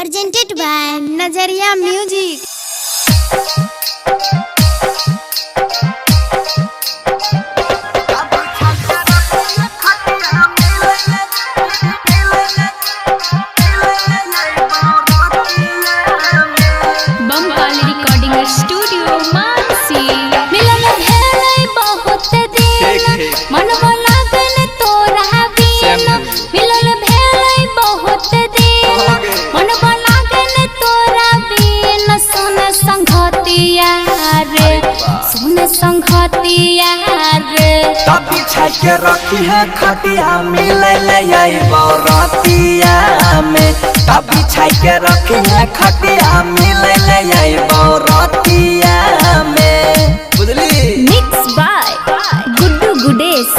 presented by Nazariya Music. Bamkal recording studio Mansi मिलन भेलै बहुत दिन मनवा लागल तोरा बिन मिलन भेलै बहुत दिन मनवा लागल तोरा बिन सुन संगतिया रे सुन संगतिया रे तब बिछा के रखी है खटिया मिले ले आई बरातिया में तब बिछा के रखी है खटिया मिले ले आई बरातिया में बुझली mix by Guddu Gudesh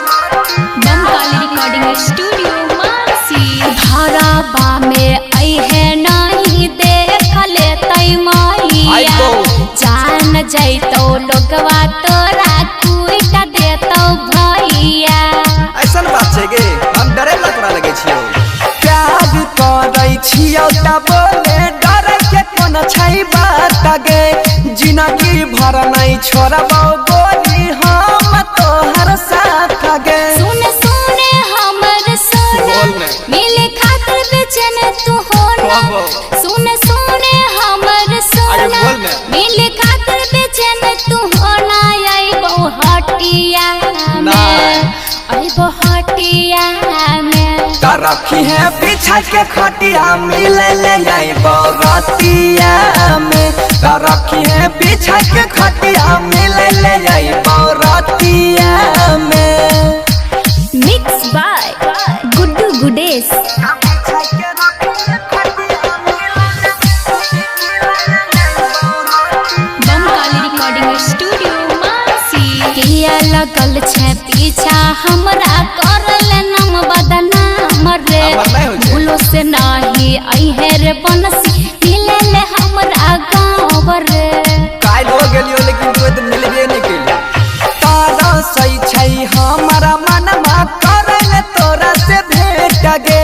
Bamkal recording studio Mansi धाराबा में आई है नहीं देख ले तई मैया जान जैतो लोगवा तोरा कुइट देतो भैया ऐसा बात छै गे हम डरे लकड़ा लगे छियो प्यार करै छियो त बोले डर के कोन छै बात गे जिंदगी भर नहीं छोड़बो गोरी हम तोहर साथ गे सुन सुने हमर सोना मिले खातिर बेचैन तू होना सुन सुने हमर सोना मिले खातिर बेचैन तू होना आई बहु हटिया में आई बहु हटिया में रखी है बिछा के खटिया मिले ले आई बरातिया में रखी है बिछा के खटिया मिले ले आई बरातिया में mix by Guddu Gudesh Bamkal recording studio Mansi किया लगल छे पीछा हमरा करल नाम बदनाम रे भूलो से नहीं आई है रे बनसी मिले ले हमरा गाँव रे काल हो गेलियो लेकिन तू तो मिलबे नहीं केलियो तारा सही छै हमारा मनवा करल तोरा से भेट गे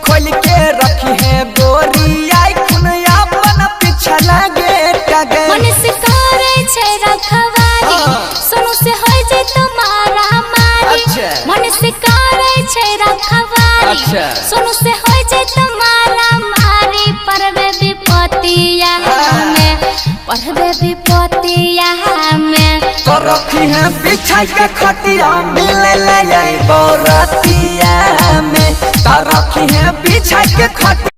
खोल के रखी है गोरी आई खुन अपन पीछा लगे टगे मन से करे छे रखवारी सुनो से होय जे तुम्हारा मारी मन से करे छे रखवारी सुनो से होय जे तुम्हारा मारी परवे विपतिया में परवे विपतिया में तो रखी है बिछा के खटिया मिले ले आई बरातिया में तो रखी है बिछा के खटिया